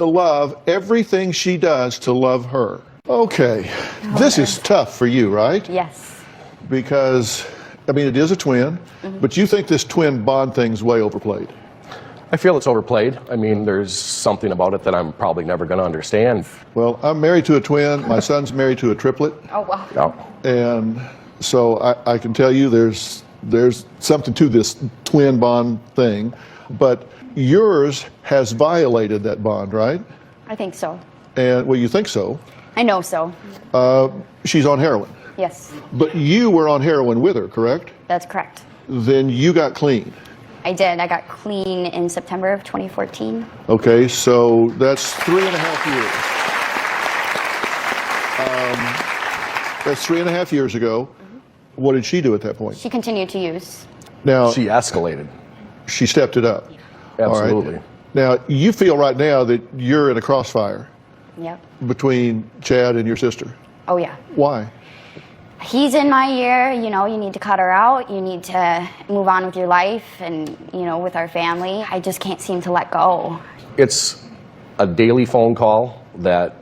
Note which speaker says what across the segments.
Speaker 1: to love everything she does to love her. Okay, this is tough for you, right?
Speaker 2: Yes.
Speaker 1: Because, I mean, it is a twin, but you think this twin bond thing's way overplayed.
Speaker 3: I feel it's overplayed. I mean, there's something about it that I'm probably never going to understand.
Speaker 1: Well, I'm married to a twin. My son's married to a triplet.
Speaker 2: Oh, wow.
Speaker 3: Yeah.
Speaker 1: And so I can tell you there's something to this twin bond thing. But yours has violated that bond, right?
Speaker 2: I think so.
Speaker 1: And, well, you think so.
Speaker 2: I know so.
Speaker 1: She's on heroin.
Speaker 2: Yes.
Speaker 1: But you were on heroin with her, correct?
Speaker 2: That's correct.
Speaker 1: Then you got clean.
Speaker 2: I did. I got clean in September of 2014.
Speaker 1: Okay, so that's 3.5 years. That's 3.5 years ago. What did she do at that point?
Speaker 2: She continued to use.
Speaker 1: Now,
Speaker 3: She escalated.
Speaker 1: she stepped it up.
Speaker 3: Absolutely.
Speaker 1: All right. Now, you feel right now that you're in a crossfire
Speaker 2: Yep.
Speaker 1: between Chad and your sister.
Speaker 2: Oh, yeah.
Speaker 1: Why?
Speaker 2: He's in my ear, you know, you need to cut her out. You need to move on with your life and, you know, with our family. I just can't seem to let go.
Speaker 3: It's a daily phone call that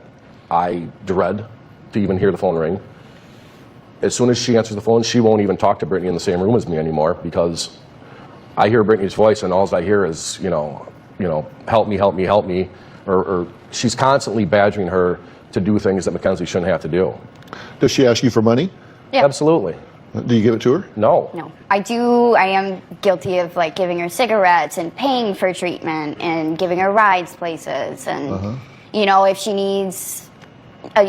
Speaker 3: I dread to even hear the phone ring. As soon as she answers the phone, she won't even talk to Britney in the same room as me anymore because I hear Britney's voice and all I hear is, you know, help me, help me, help me. Or she's constantly badgering her to do things that Mackenzie shouldn't have to do.
Speaker 1: Does she ask you for money?
Speaker 2: Yeah.
Speaker 3: Absolutely.
Speaker 1: Do you give it to her?
Speaker 3: No.
Speaker 2: No. I am guilty of, like, giving her cigarettes and paying for treatment and giving her rides places. And, you know, if she needs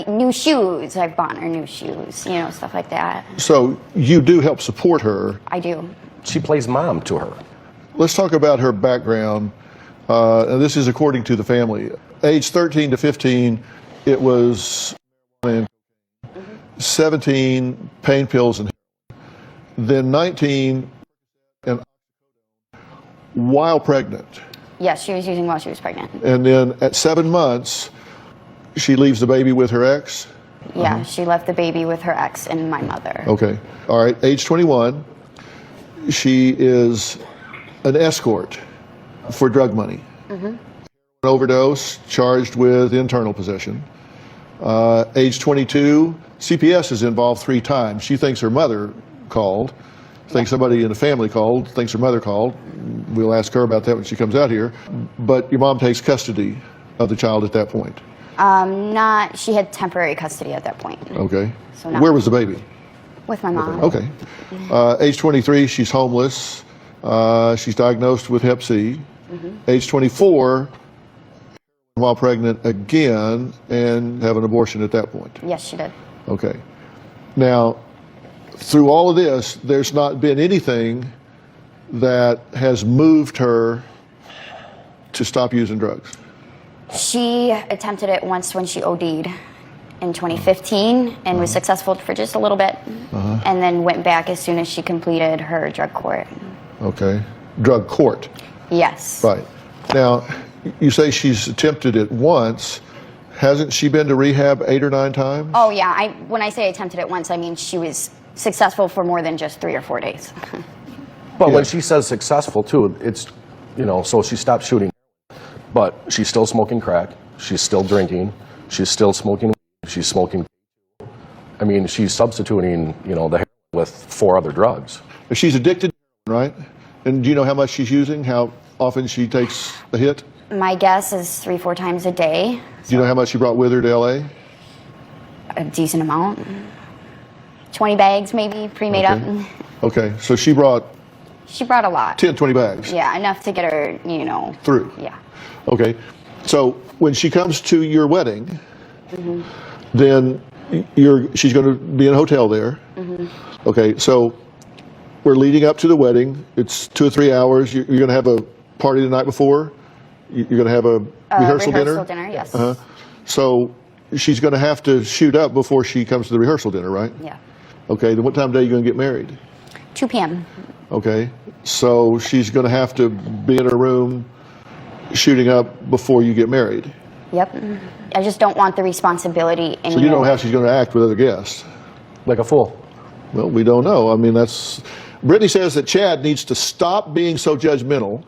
Speaker 2: new shoes, I've bought her new shoes, you know, stuff like that.
Speaker 1: So you do help support her.
Speaker 2: I do.
Speaker 3: She plays mom to her.
Speaker 1: Let's talk about her background. And this is according to the family. Age 13 to 15, it was 17 pain pills and then 19 and while pregnant.
Speaker 2: Yes, she was using while she was pregnant.
Speaker 1: And then at 7 months, she leaves the baby with her ex.
Speaker 2: Yeah, she left the baby with her ex and my mother.
Speaker 1: Okay. All right. Age 21, she is an escort for drug money. An overdose, charged with internal possession. Age 22, CPS is involved 3 times. She thinks her mother called, thinks somebody in the family called, thinks her mother called. We'll ask her about that when she comes out here. But your mom takes custody of the child at that point.
Speaker 2: She had temporary custody at that point.
Speaker 1: Okay.
Speaker 2: So not
Speaker 1: Where was the baby?
Speaker 2: with my mom.
Speaker 1: Okay. Age 23, she's homeless. She's diagnosed with Hep C. Age 24, while pregnant again, and have an abortion at that point.
Speaker 2: Yes, she did.
Speaker 1: Okay. Now, through all of this, there's not been anything that has moved her to stop using drugs.
Speaker 2: She attempted it once when she OD'd in 2015 and was successful for just a little bit, and then went back as soon as she completed her drug court.
Speaker 1: Okay. Drug court.
Speaker 2: Yes.
Speaker 1: Right. Now, you say she's attempted it once. Hasn't she been to rehab 8 or 9 times?
Speaker 2: Oh, yeah. When I say attempted it once, I mean she was successful for more than just 3 or 4 days.
Speaker 3: But when she says successful too, it's, you know, so she stopped shooting, but she's still smoking crack, she's still drinking, she's still smoking, she's smoking. I mean, she's substituting, you know, the heroin with 4 other drugs.
Speaker 1: She's addicted, right? And do you know how much she's using? How often she takes a hit?
Speaker 2: My guess is 3-4 times a day.
Speaker 1: Do you know how much she brought with her to LA?
Speaker 2: A decent amount. 20 bags maybe, pre-made up.
Speaker 1: Okay, so she brought
Speaker 2: She brought a lot.
Speaker 1: 10, 20 bags.
Speaker 2: Yeah, enough to get her, you know.
Speaker 1: Through.
Speaker 2: Yeah.
Speaker 1: Okay, so when she comes to your wedding, then she's going to be in a hotel there. Okay, so we're leading up to the wedding. It's 2 or 3 hours. You're going to have a party the night before. You're going to have a rehearsal dinner.
Speaker 2: Rehearsal dinner, yes.
Speaker 1: So she's going to have to shoot up before she comes to the rehearsal dinner, right?
Speaker 2: Yeah.
Speaker 1: Okay, then what time of day are you going to get married?
Speaker 2: 2 p.m.
Speaker 1: Okay, so she's going to have to be in her room shooting up before you get married.
Speaker 2: Yep. I just don't want the responsibility anymore.
Speaker 1: So you don't know how she's going to act with other guests?
Speaker 3: Like a fool.
Speaker 1: Well, we don't know. I mean, Britney says that Chad needs to stop being so judgmental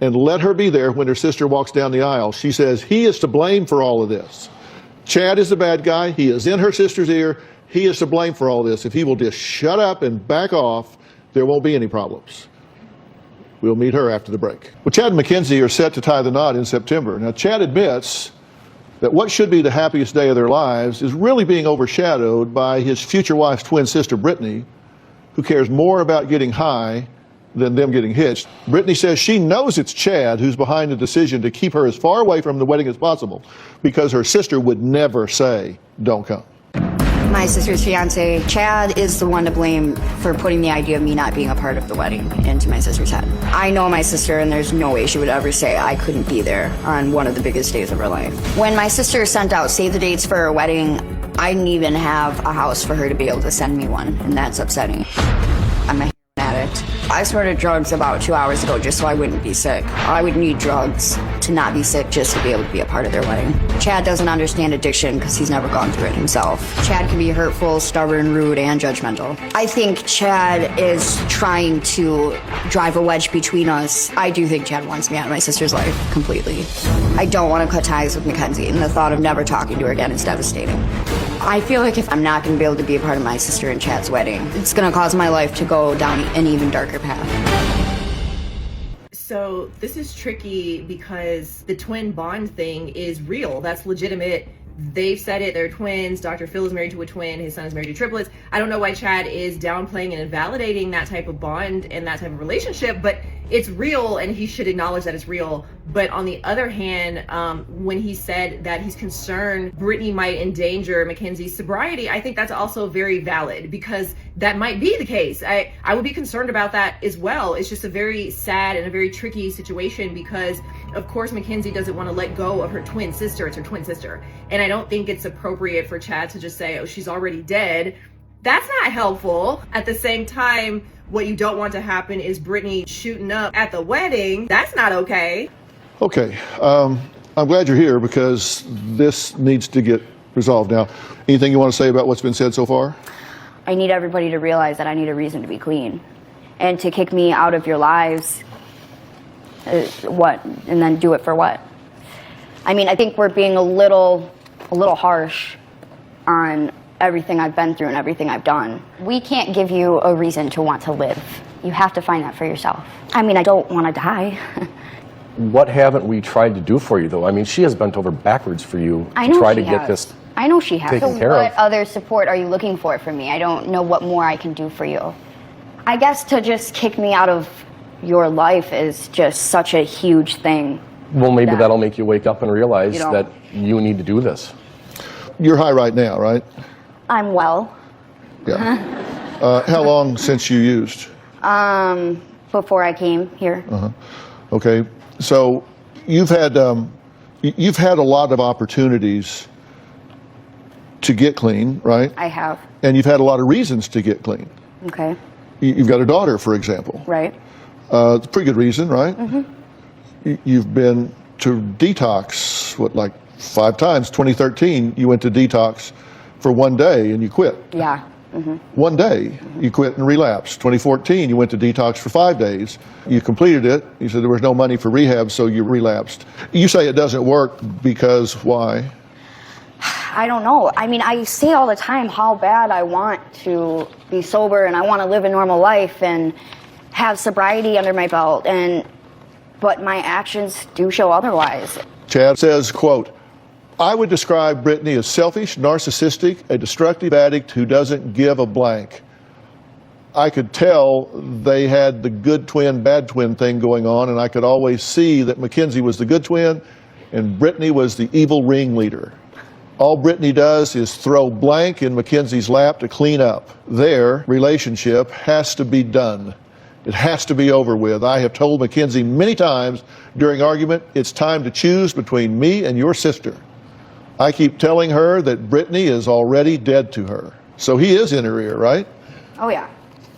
Speaker 1: and let her be there when her sister walks down the aisle. She says he is to blame for all of this. Chad is the bad guy. He is in her sister's ear. He is to blame for all this. If he will just shut up and back off, there won't be any problems. We'll meet her after the break. Well, Chad and Mackenzie are set to tie the knot in September. Now, Chad admits that what should be the happiest day of their lives is really being overshadowed by his future wife's twin sister, Britney, who cares more about getting high than them getting hitched. Britney says she knows it's Chad who's behind the decision to keep her as far away from the wedding as possible because her sister would never say, don't come.
Speaker 4: My sister's fiance, Chad, is the one to blame for putting the idea of me not being a part of the wedding into my sister's head. I know my sister, and there's no way she would ever say I couldn't be there on one of the biggest days of her life. When my sister sent out save the dates for her wedding, I didn't even have a house for her to be able to send me one, and that's upsetting. I'm a addict. I started drugs about 2 hours ago just so I wouldn't be sick. I would need drugs to not be sick just to be able to be a part of their wedding. Chad doesn't understand addiction because he's never gone through it himself. Chad can be hurtful, stubborn, rude, and judgmental. I think Chad is trying to drive a wedge between us. I do think Chad wants me out of my sister's life completely. I don't want to cut ties with Mackenzie, and the thought of never talking to her again is devastating. I feel like if I'm not going to be able to be a part of my sister and Chad's wedding, it's going to cause my life to go down an even darker path.
Speaker 5: So this is tricky because the twin bond thing is real. That's legitimate. They've said it. They're twins. Dr. Phil is married to a twin. His son is married to triplets. I don't know why Chad is downplaying and invalidating that type of bond and that type of relationship, but it's real and he should acknowledge that it's real. But on the other hand, when he said that he's concerned Britney might endanger Mackenzie's sobriety, I think that's also very valid because that might be the case. I would be concerned about that as well. It's just a very sad and a very tricky situation because of course Mackenzie doesn't want to let go of her twin sister. It's her twin sister. And I don't think it's appropriate for Chad to just say, oh, she's already dead. That's not helpful. At the same time, what you don't want to happen is Britney shooting up at the wedding. That's not okay.
Speaker 1: Okay, I'm glad you're here because this needs to get resolved now. Anything you want to say about what's been said so far?
Speaker 2: I need everybody to realize that I need a reason to be clean. And to kick me out of your lives, what? And then do it for what? I mean, I think we're being a little harsh on everything I've been through and everything I've done. We can't give you a reason to want to live. You have to find that for yourself. I mean, I don't want to die.
Speaker 3: What haven't we tried to do for you, though? I mean, she has bent over backwards for you
Speaker 2: I
Speaker 3: to
Speaker 2: know
Speaker 3: try
Speaker 2: she
Speaker 3: to get
Speaker 2: has.
Speaker 3: this
Speaker 2: I know she has.
Speaker 3: taken
Speaker 2: So
Speaker 3: care
Speaker 2: what
Speaker 3: of.
Speaker 2: other support are you looking for from me? I don't know what more I can do for you. I guess to just kick me out of your life is just such a huge thing.
Speaker 3: Well, maybe
Speaker 2: that-
Speaker 3: that'll make you wake up and realize
Speaker 2: You know.
Speaker 3: that you need to do this.
Speaker 1: You're high right now, right?
Speaker 2: I'm well.
Speaker 1: Yeah. How long since you used?
Speaker 2: Before I came here.
Speaker 1: Okay, so you've had a lot of opportunities to get clean, right?
Speaker 2: I have.
Speaker 1: And you've had a lot of reasons to get clean.
Speaker 2: Okay.
Speaker 1: You've got a daughter, for example.
Speaker 2: Right.
Speaker 1: It's a pretty good reason, right? You've been to detox, like 5 times. 2013, you went to detox for 1 day and you quit.
Speaker 2: Yeah.
Speaker 1: 1 day, you quit and relapsed. 2014, you went to detox for 5 days. You completed it. You said there was no money for rehab, so you relapsed. You say it doesn't work because why?
Speaker 2: I don't know. I mean, I say all the time how bad I want to be sober and I want to live a normal life and have sobriety under my belt, but my actions do show otherwise.
Speaker 1: Chad says, quote, I would describe Britney as selfish, narcissistic, a destructive addict who doesn't give a blank. I could tell they had the good twin, bad twin thing going on, and I could always see that Mackenzie was the good twin and Britney was the evil ringleader. All Britney does is throw blank in Mackenzie's lap to clean up. Their relationship has to be done. It has to be over with. I have told Mackenzie many times during argument, it's time to choose between me and your sister. I keep telling her that Britney is already dead to her. So he is in her ear, right?
Speaker 2: Oh yeah,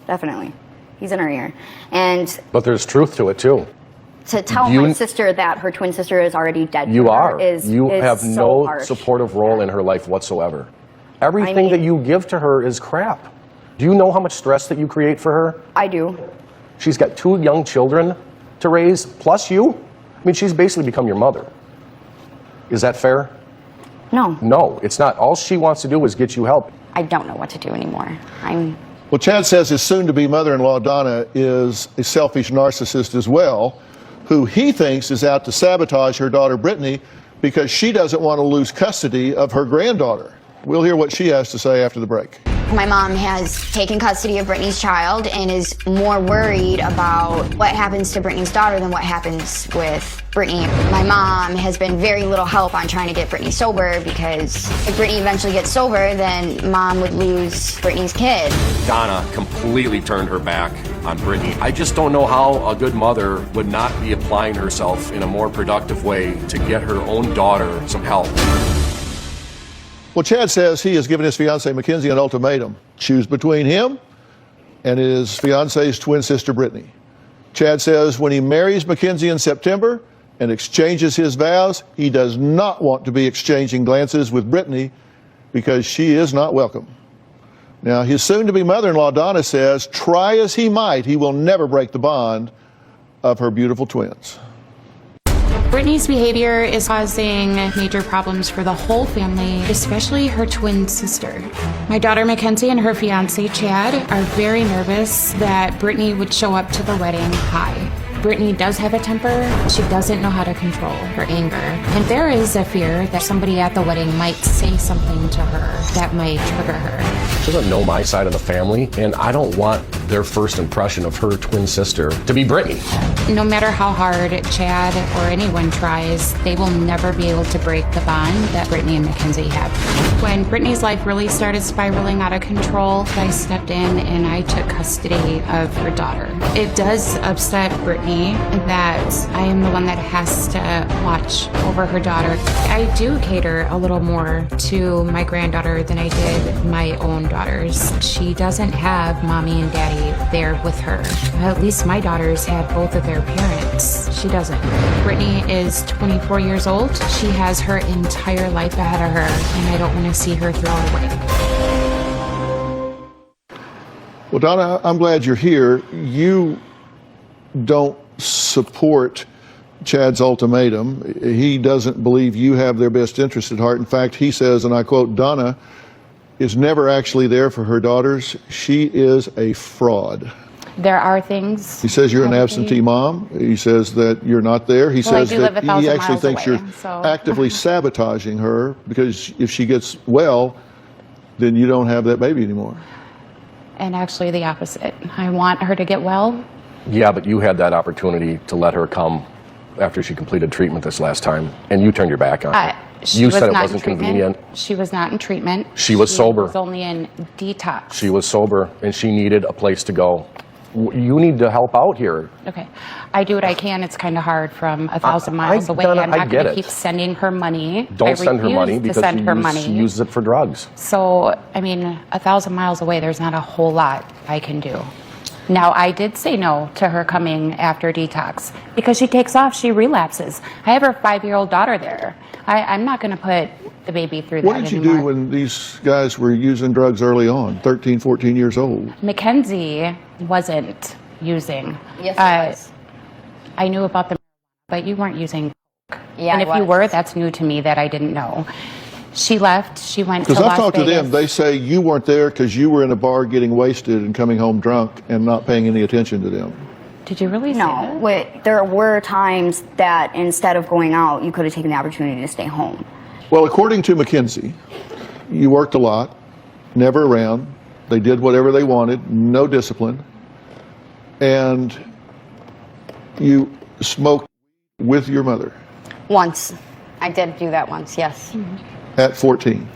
Speaker 2: definitely. He's in her ear.
Speaker 3: But there's truth to it, too.
Speaker 2: To tell my sister that her twin sister is already dead
Speaker 3: You
Speaker 2: to her
Speaker 3: are.
Speaker 2: is
Speaker 3: You have
Speaker 2: so
Speaker 3: no
Speaker 2: harsh.
Speaker 3: supportive role in her life whatsoever. Everything
Speaker 2: mean-
Speaker 3: that you give to her is crap. Do you know how much stress that you create for her?
Speaker 2: I do.
Speaker 3: She's got 2 young children to raise, plus you. I mean, she's basically become your mother. Is that fair?
Speaker 2: No.
Speaker 3: No, it's not. All she wants to do is get you help.
Speaker 2: I don't know what to do anymore.
Speaker 1: Well, Chad says his soon-to-be mother-in-law, Donna, is a selfish narcissist as well, who he thinks is out to sabotage her daughter, Britney, because she doesn't want to lose custody of her granddaughter. We'll hear what she has to say after the break.
Speaker 2: My mom has taken custody of Britney's child and is more worried about what happens to Britney's daughter than what happens with Britney. My mom has been very little help on trying to get Britney sober, because if Britney eventually gets sober, then mom would lose Britney's kid.
Speaker 3: Donna completely turned her back on Britney. I just don't know how a good mother would not be applying herself in a more productive way to get her own daughter some help.
Speaker 1: Well, Chad says he has given his fiancée, Mackenzie, an ultimatum. Choose between him and his fiancée's twin sister, Britney. Chad says when he marries Mackenzie in September and exchanges his vows, he does not want to be exchanging glances with Britney because she is not welcome. Now, his soon-to-be mother-in-law, Donna, says try as he might, he will never break the bond of her beautiful twins.
Speaker 6: Britney's behavior is causing major problems for the whole family, especially her twin sister. My daughter Mackenzie and her fiancé Chad are very nervous that Britney would show up to the wedding high. Britney does have a temper. She doesn't know how to control her anger. And there is a fear that somebody at the wedding might say something to her that might trigger her.
Speaker 3: She doesn't know my side of the family, and I don't want their first impression of her twin sister to be Britney.
Speaker 6: No matter how hard Chad or anyone tries, they will never be able to break the bond that Britney and Mackenzie have. When Britney's life really started spiraling out of control, I stepped in and I took custody of her daughter. It does upset Britney that I am the one that has to watch over her daughter. I do cater a little more to my granddaughter than I did my own daughters. She doesn't have mommy and daddy there with her. At least my daughters had both of their parents. She doesn't. Britney is 24 years old. She has her entire life ahead of her, and I don't want to see her throw it away.
Speaker 1: Well, Donna, I'm glad you're here. You don't support Chad's ultimatum. He doesn't believe you have their best interest at heart. In fact, he says, and I quote, Donna is never actually there for her daughters. She is a fraud.
Speaker 6: There are things.
Speaker 1: He says you're an absentee mom. He says that you're not there. He says that he actually thinks you're actively sabotaging her because if she gets well, then you don't have that baby anymore.
Speaker 6: And actually the opposite. I want her to get well.
Speaker 3: Yeah, but you had that opportunity to let her come after she completed treatment this last time, and you turned your back on her. You said it wasn't convenient.
Speaker 6: She was not in treatment.
Speaker 3: She was sober.
Speaker 6: She was only in detox.
Speaker 3: She was sober, and she needed a place to go. You need to help out here.
Speaker 6: Okay. I do what I can. It's kind of hard from 1,000 miles away.
Speaker 3: Donna,
Speaker 6: I'm not going to keep
Speaker 3: it.
Speaker 6: sending her money.
Speaker 3: Don't send her money because she uses it for drugs.
Speaker 6: So, I mean, 1,000 miles away, there's not a whole lot I can do. Now, I did say no to her coming after detox because she takes off, she relapses. I have her 5-year-old daughter there. I'm not going to put the baby through that
Speaker 1: What did you do when these guys were using drugs early on, 13, 14 years old?
Speaker 6: Mackenzie wasn't using.
Speaker 2: Yes, I was.
Speaker 6: I knew about the, but you weren't using.
Speaker 2: Yeah,
Speaker 6: and if you were, that's new to me that I didn't know. She left. She went to Las Vegas.
Speaker 1: Because I've talked to them. They say you weren't there because you were in a bar getting wasted and coming home drunk and not paying any attention to them.
Speaker 6: Did you really say that?
Speaker 2: No. There were times that instead of going out, you could have taken the opportunity to stay home.
Speaker 1: Well, according to Mackenzie, you worked a lot, never around. They did whatever they wanted, no discipline. And you smoked with your mother.
Speaker 2: Once. I did do that once, yes.
Speaker 6: Mm-hmm.
Speaker 1: At 14.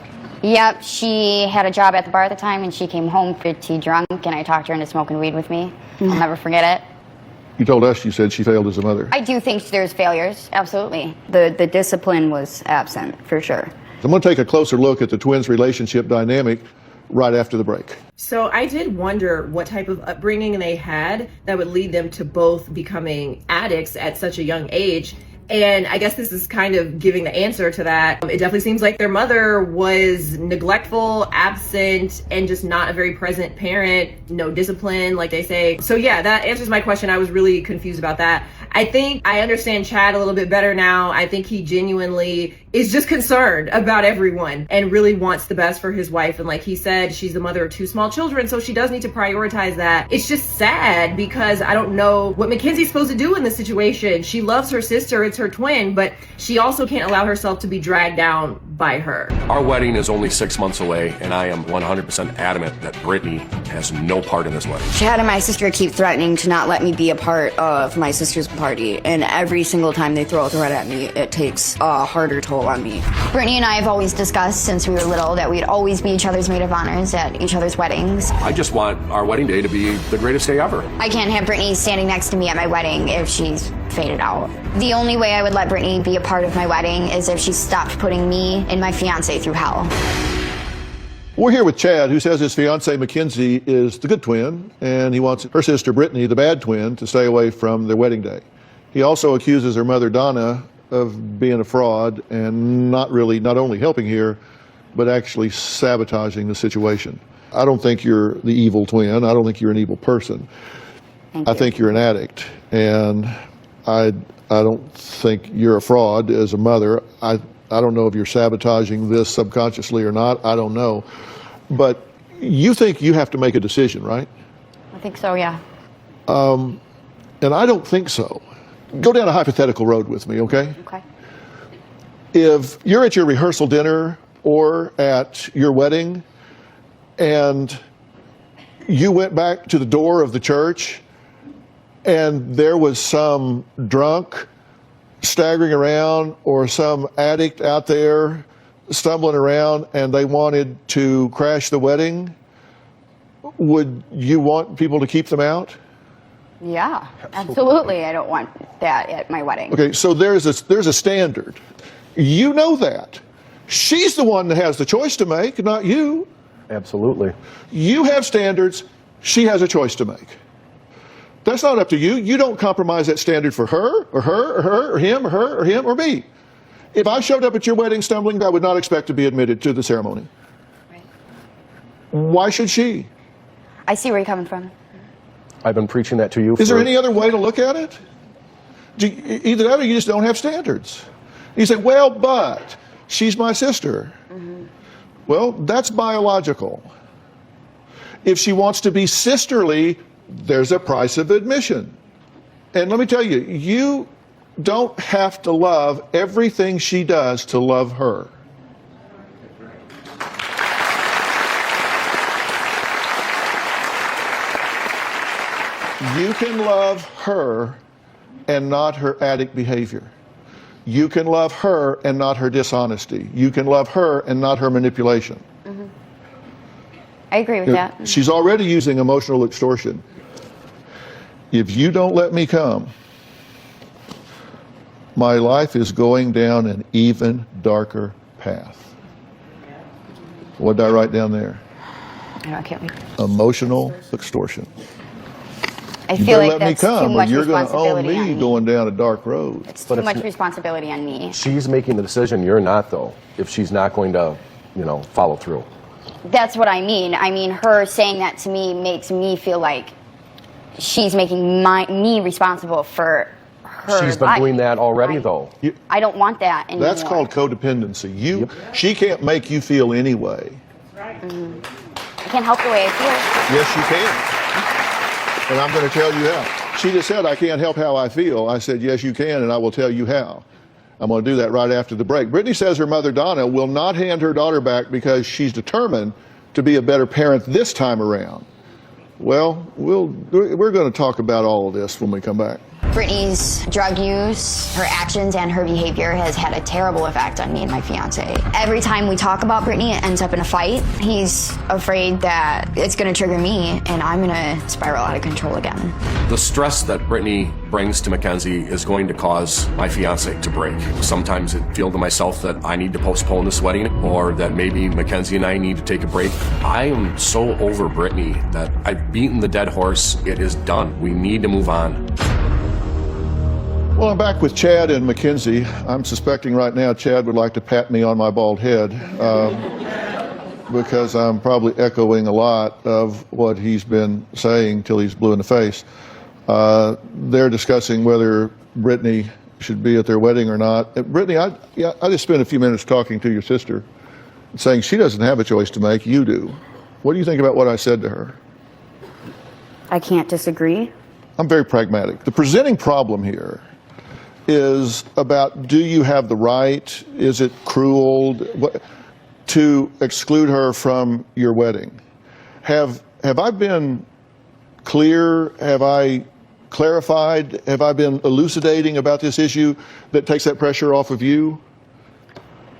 Speaker 2: Yep, she had a job at the bar at the time, and she came home pretty drunk, and I talked her into smoking weed with me. I'll never forget it.
Speaker 1: You told us you said she failed as a mother.
Speaker 2: I do think there's failures, absolutely.
Speaker 4: The discipline was absent, for sure.
Speaker 1: I'm going to take a closer look at the twins' relationship dynamic right after the break.
Speaker 5: So I did wonder what type of upbringing they had that would lead them to both becoming addicts at such a young age. And I guess this is kind of giving the answer to that. It definitely seems like their mother was neglectful, absent, and just not a very present parent, no discipline, like they say. So yeah, that answers my question. I was really confused about that. I think I understand Chad a little bit better now. I think he genuinely is just concerned about everyone and really wants the best for his wife. And like he said, she's the mother of 2 small children, so she does need to prioritize that. It's just sad because I don't know what Mackenzie's supposed to do in this situation. She loves her sister, it's her twin, but she also can't allow herself to be dragged down by her.
Speaker 3: Our wedding is only 6 months away, and I am 100% adamant that Britney has no part in this wedding.
Speaker 4: Chad and my sister keep threatening to not let me be a part of my sister's party, and every single time they throw a threat at me, it takes a harder toll on me.
Speaker 2: Brittany and I have always discussed since we were little that we'd always be each other's maid of honors at each other's weddings.
Speaker 3: I just want our wedding day to be the greatest day ever.
Speaker 2: I can't have Brittany standing next to me at my wedding if she's faded out. The only way I would let Brittany be a part of my wedding is if she stopped putting me and my fiance through hell.
Speaker 1: We're here with Chad, who says his fiancée Mackenzie is the good twin, and he wants her sister Britney, the bad twin, to stay away from their wedding day. He also accuses her mother Donna of being a fraud and not only helping here, but actually sabotaging the situation. I don't think you're the evil twin. I don't think you're an evil person. I think you're an addict, and I don't think you're a fraud as a mother. I don't know if you're sabotaging this subconsciously or not. I don't know. But you think you have to make a decision, right?
Speaker 2: I think so, yeah.
Speaker 1: And I don't think so. Go down a hypothetical road with me, okay?
Speaker 2: Okay.
Speaker 1: If you're at your rehearsal dinner or at your wedding and you went back to the door of the church and there was some drunk staggering around or some addict out there stumbling around and they wanted to crash the wedding, would you want people to keep them out?
Speaker 2: Yeah, absolutely. I don't want that at my wedding.
Speaker 1: Okay, so there's a standard. You know that. She's the one that has the choice to make, not you.
Speaker 3: Absolutely.
Speaker 1: You have standards. She has a choice to make. That's not up to you. You don't compromise that standard for her, or her, or her, or him, or her, or him, or me. If I showed up at your wedding stumbling, I would not expect to be admitted to the ceremony.
Speaker 2: Right.
Speaker 1: Why should she?
Speaker 2: I see where you're coming from.
Speaker 3: I've been preaching that to you.
Speaker 1: Is there any other way to look at it? Either that or you just don't have standards. You say, well, but she's my sister. Mm-hmm. Well, that's biological. If she wants to be sisterly, there's a price of admission. And let me tell you, you don't have to love everything she does to love her. You can love her and not her addict behavior. You can love her and not her dishonesty. You can love her and not her manipulation.
Speaker 2: Mm-hmm. I agree with that.
Speaker 1: She's already using emotional extortion. If you don't let me come, my life is going down an even darker path. What did I write down there?
Speaker 2: I can't wait.
Speaker 1: Emotional extortion.
Speaker 2: I
Speaker 1: You
Speaker 2: feel
Speaker 1: better
Speaker 2: like
Speaker 1: let me
Speaker 2: that's too
Speaker 1: come, or
Speaker 2: much
Speaker 1: you're going to own
Speaker 2: responsibility on
Speaker 1: me
Speaker 2: me.
Speaker 1: going down a dark road.
Speaker 2: It's
Speaker 3: But
Speaker 2: too
Speaker 3: it's
Speaker 2: much
Speaker 3: n-
Speaker 2: responsibility on me.
Speaker 3: She's making the decision. You're not, though. If she's not going to, follow through.
Speaker 2: That's what I mean. I mean, her saying that to me makes me feel like she's making me responsible for her
Speaker 3: She's been
Speaker 2: life.
Speaker 3: doing that already, though.
Speaker 2: I don't want that anymore.
Speaker 1: That's called codependency. She can't make you feel any way.
Speaker 2: I can't help the way I feel.
Speaker 1: Yes, you can. And I'm going to tell you how. She just said, I can't help how I feel. I said, yes, you can, and I will tell you how. I'm going to do that right after the break. Britney says her mother, Donna, will not hand her daughter back because she's determined to be a better parent this time around. Well, we're going to talk about all of this when we come back.
Speaker 2: Britney's drug use, her actions, and her behavior has had a terrible effect on me and my fiance. Every time we talk about Britney, it ends up in a fight. He's afraid that it's going to trigger me and I'm going to spiral out of control again.
Speaker 3: The stress that Britney brings to Mackenzie is going to cause my fiance to break. Sometimes I feel to myself that I need to postpone this wedding, or that maybe Mackenzie and I need to take a break. I am so over Britney that I've beaten the dead horse. It is done. We need to move on.
Speaker 1: Well, I'm back with Chad and Mackenzie. I'm suspecting right now Chad would like to pat me on my bald head because I'm probably echoing a lot of what he's been saying till he's blue in the face. They're discussing whether Britney should be at their wedding or not. Britney, I just spent a few minutes talking to your sister, saying she doesn't have a choice to make, you do. What do you think about what I said to her?
Speaker 2: I can't disagree.
Speaker 1: I'm very pragmatic. The presenting problem here is about, do you have the right, is it cruel to exclude her from your wedding? Have I been clear? Have I clarified? Have I been elucidating about this issue that takes that pressure off of you?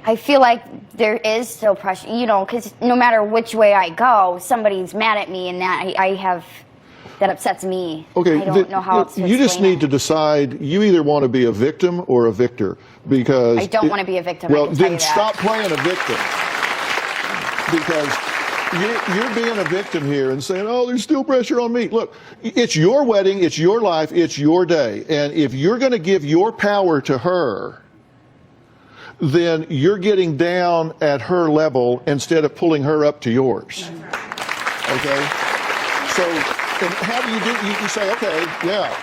Speaker 2: I feel like there is still pressure, you know, because no matter which way I go, somebody's mad at me, and that upsets me.
Speaker 1: Okay,
Speaker 2: I don't know how else to
Speaker 1: you just
Speaker 2: explain
Speaker 1: need to
Speaker 2: it.
Speaker 1: decide. You either want to be a victim or a victor, because
Speaker 2: I don't want to be a victim.
Speaker 1: Well,
Speaker 2: I can tell
Speaker 1: then
Speaker 2: you that.
Speaker 1: stop playing a victim, because you're being a victim here and saying, "Oh, there's still pressure on me." Look, it's your wedding, it's your life, it's your day, and if you're going to give your power to her, then you're getting down at her level instead of pulling her up to yours. Okay? So, and how do you do? You say, okay, yeah,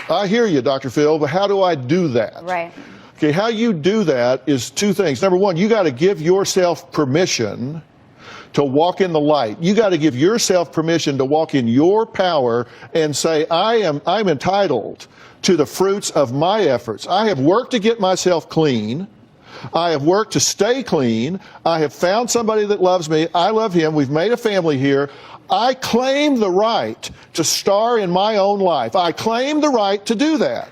Speaker 1: I hear you, Dr. Phil, but how do I do that?
Speaker 2: Right.
Speaker 1: Okay, how you do that is two things. Number one, you got to give yourself permission to walk in the light. You got to give yourself permission to walk in your power and say, I'm entitled to the fruits of my efforts. I have worked to get myself clean. I have worked to stay clean. I have found somebody that loves me. I love him. We've made a family here. I claim the right to star in my own life. I claim the right to do that.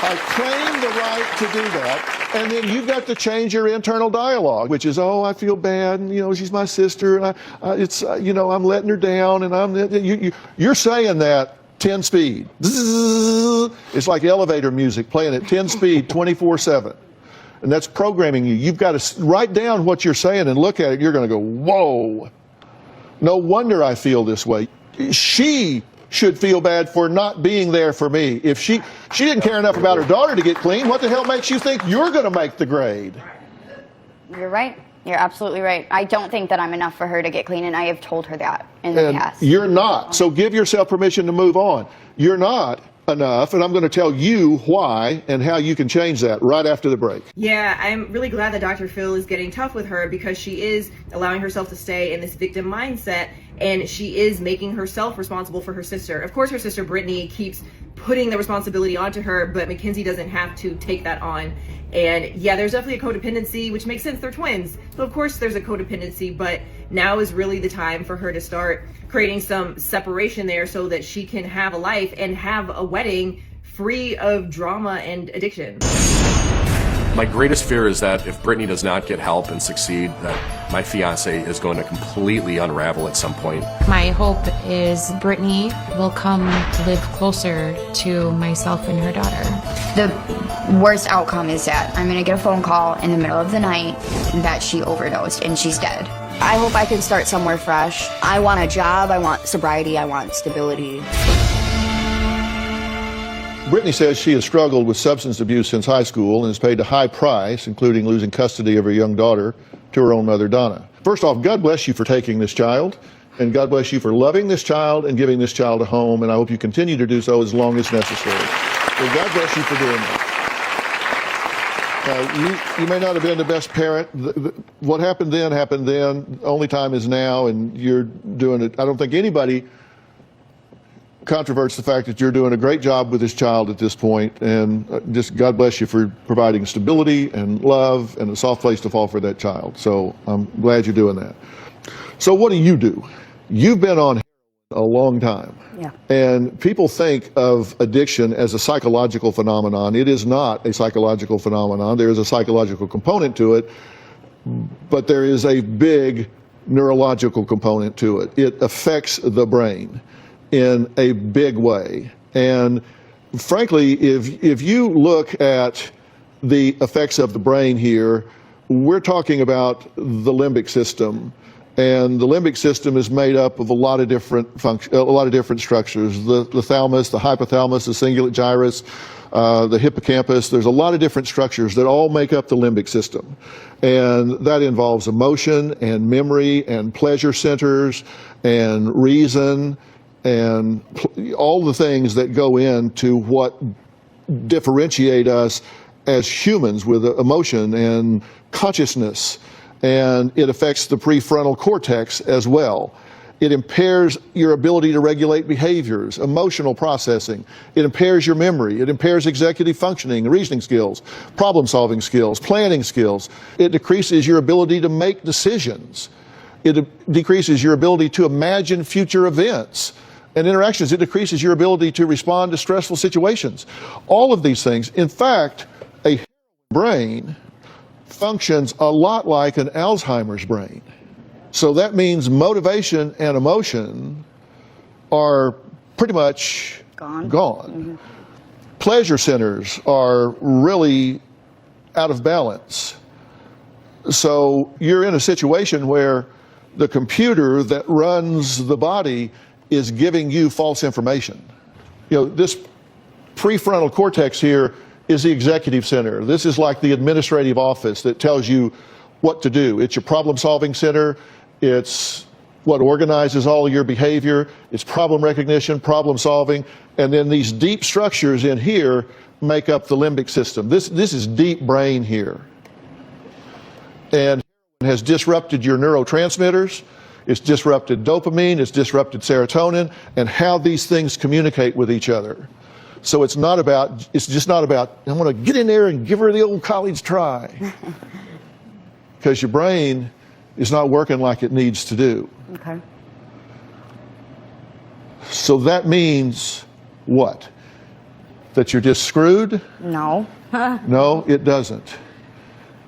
Speaker 1: I claim the right to do that. And then you've got to change your internal dialogue, which is, oh, I feel bad, and, you know, she's my sister, and I'm letting her down, and you're saying that 10 speed. It's like elevator music playing at 10 speed 24/7. And that's programming you. You've got to write down what you're saying and look at it. You're going to go, whoa, no wonder I feel this way. She should feel bad for not being there for me. If she didn't care enough about her daughter to get clean, what the hell makes you think you're going to make the grade?
Speaker 2: You're right. You're absolutely right. I don't think that I'm enough for her to get clean, and I have told her that in the past.
Speaker 1: You're not. So give yourself permission to move on. You're not enough, and I'm going to tell you why and how you can change that right after the break.
Speaker 5: Yeah, I'm really glad that Dr. Phil is getting tough with her, because she is allowing herself to stay in this victim mindset, and she is making herself responsible for her sister. Of course, her sister Britney keeps putting the responsibility onto her, but Mackenzie doesn't have to take that on. And yeah, there's definitely a codependency, which makes sense, they're twins. So of course there's a codependency, but now is really the time for her to start creating some separation there so that she can have a life and have a wedding free of drama and addiction.
Speaker 3: My greatest fear is that if Britney does not get help and succeed, that my fiance is going to completely unravel at some point.
Speaker 6: My hope is Britney will come live closer to myself and her daughter.
Speaker 4: The worst outcome is that I'm going to get a phone call in the middle of the night that she overdosed and she's dead. I hope I can start somewhere fresh. I want a job, I want sobriety, I want stability.
Speaker 1: Britney says she has struggled with substance abuse since high school and has paid a high price, including losing custody of her young daughter to her own mother, Donna. First off, God bless you for taking this child, and God bless you for loving this child and giving this child a home, and I hope you continue to do so as long as necessary. So God bless you for doing that. You may not have been the best parent. What happened then happened then. Only time is now, and you're doing it. I don't think anybody controverts the fact that you're doing a great job with this child at this point, and just God bless you for providing stability and love and a soft place to fall for that child. So I'm glad you're doing that. So what do? You've been on a long time.
Speaker 4: Yeah.
Speaker 1: And people think of addiction as a psychological phenomenon. It is not a psychological phenomenon. There is a psychological component to it, but there is a big neurological component to it. It affects the brain in a big way. And frankly, if you look at the effects of the brain here, we're talking about the limbic system. And the limbic system is made up of a lot of different structures. The thalamus, the hypothalamus, the cingulate gyrus, the hippocampus. There's a lot of different structures that all make up the limbic system. And that involves emotion and memory and pleasure centers and reason and all the things that go into what differentiate us as humans with emotion and consciousness, and it affects the prefrontal cortex as well. It impairs your ability to regulate behaviors, emotional processing. It impairs your memory. It impairs executive functioning, reasoning skills, problem-solving skills, planning skills. It decreases your ability to make decisions. It decreases your ability to imagine future events and interactions. It decreases your ability to respond to stressful situations. All of these things. In fact, a brain functions a lot like an Alzheimer's brain. So that means motivation and emotion are pretty much gone. Mm-hmm. Pleasure centers are really out of balance. So you're in a situation where the computer that runs the body is giving you false information. You know, this prefrontal cortex here is the executive center. This is like the administrative office that tells you what to do. It's your problem-solving center. It's what organizes all your behavior. It's problem recognition, problem solving, and then these deep structures in here make up the limbic system. This is deep brain here. And has disrupted your neurotransmitters. It's disrupted dopamine, it's disrupted serotonin, and how these things communicate with each other. So it's just not about, I want to get in there and give her the old college try. Because your brain is not working like it needs to do.
Speaker 4: Okay.
Speaker 1: So that means what? That you're just screwed?
Speaker 4: No.
Speaker 1: No, it doesn't.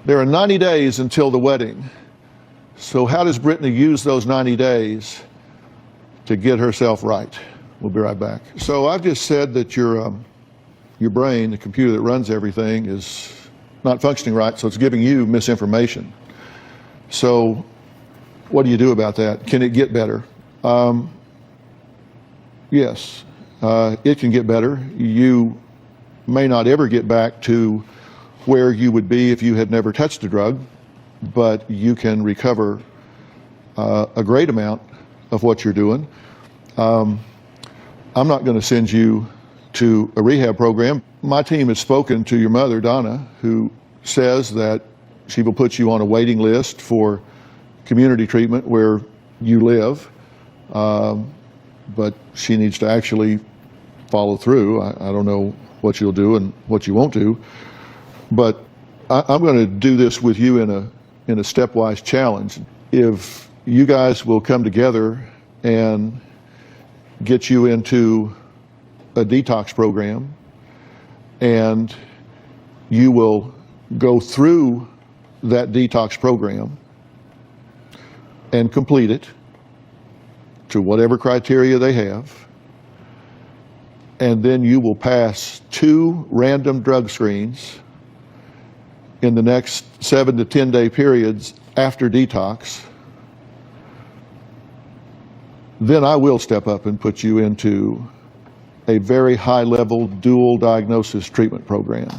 Speaker 1: There are 90 days until the wedding. So how does Britney use those 90 days to get herself right? We'll be right back. So I've just said that your brain, the computer that runs everything, is not functioning right, so it's giving you misinformation. So what do you do about that? Can it get better? Yes, it can get better. You may not ever get back to where you would be if you had never touched a drug, but you can recover a great amount of what you're doing. I'm not going to send you to a rehab program. My team has spoken to your mother, Donna, who says that she will put you on a waiting list for community treatment where you live, but she needs to actually follow through. I don't know what you'll do and what you won't do, but I'm going to do this with you in a stepwise challenge. If you guys will come together and get you into a detox program, and you will go through that detox program and complete it to whatever criteria they have, and then you will pass 2 random drug screens in the next 7 to 10 day periods after detox, then I will step up and put you into a very high level dual diagnosis treatment program.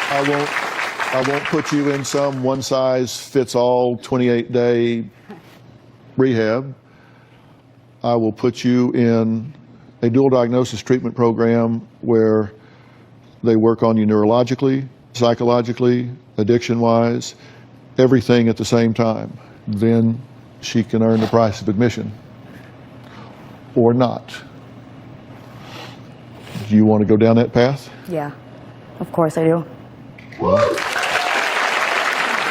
Speaker 1: I won't put you in some one size fits all 28 day rehab. I will put you in a dual diagnosis treatment program where they work on you neurologically, psychologically, addiction-wise, everything at the same time. Then she can earn the price of admission or not. Do you want to go down that path?
Speaker 4: Yeah, of course I do.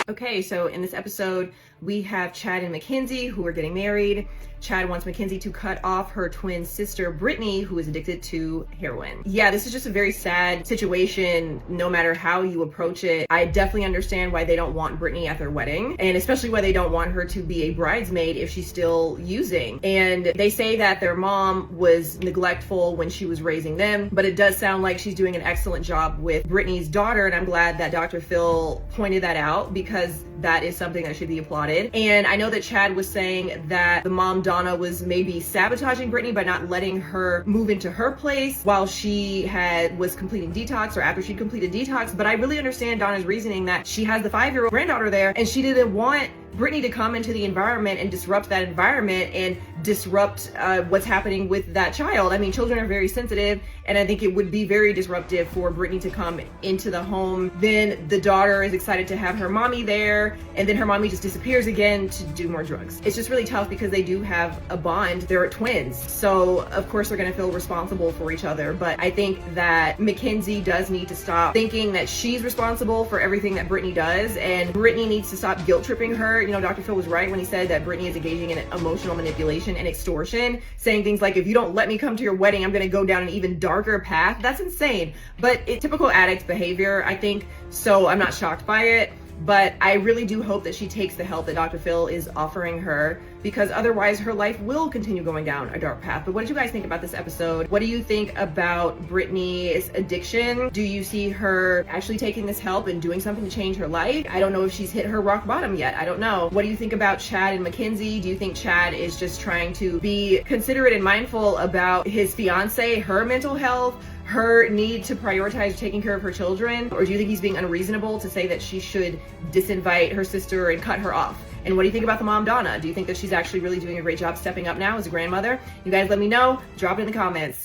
Speaker 5: Okay, so in this episode, we have Chad and Mackenzie who are getting married. Chad wants Mackenzie to cut off her twin sister, Britney, who is addicted to heroin. Yeah, this is just a very sad situation, no matter how you approach it. I definitely understand why they don't want Britney at their wedding, and especially why they don't want her to be a bridesmaid if she's still using. And they say that their mom was neglectful when she was raising them, but it does sound like she's doing an excellent job with Britney's daughter, and I'm glad that Dr. Phil pointed that out, because that is something that should be applauded. And I know that Chad was saying that the mom, Donna, was maybe sabotaging Britney by not letting her move into her place while she was completing detox, or after she completed detox. But I really understand Donna's reasoning that she has the 5-year-old granddaughter there, and she didn't want Britney to come into the environment and disrupt that environment and disrupt what's happening with that child. I mean, children are very sensitive, and I think it would be very disruptive for Britney to come into the home. Then the daughter is excited to have her mommy there, and then her mommy just disappears again to do more drugs. It's just really tough because they do have a bond. They're twins, so of course they're gonna feel responsible for each other. But I think that Mackenzie does need to stop thinking that she's responsible for everything that Britney does, and Britney needs to stop guilt tripping her. You know, Dr. Phil was right when he said that Britney is engaging in emotional manipulation and extortion, saying things like, if you don't let me come to your wedding, I'm gonna go down an even darker path. That's insane. But it's typical addict behavior, I think, so I'm not shocked by it. But I really do hope that she takes the help that Dr. Phil is offering her, because otherwise her life will continue going down a dark path. But what did you guys think about this episode? What do you think about Britney's addiction? Do you see her actually taking this help and doing something to change her life? I don't know if she's hit her rock bottom yet. I don't know. What do you think about Chad and Mackenzie? Do you think Chad is just trying to be considerate and mindful about his fiance, her mental health, her need to prioritize taking care of her children? Or do you think he's being unreasonable to say that she should disinvite her sister and cut her off? And what do you think about the mom, Donna? Do you think that she's actually really doing a great job stepping up now as a grandmother? You guys let me know. Drop it in the comments.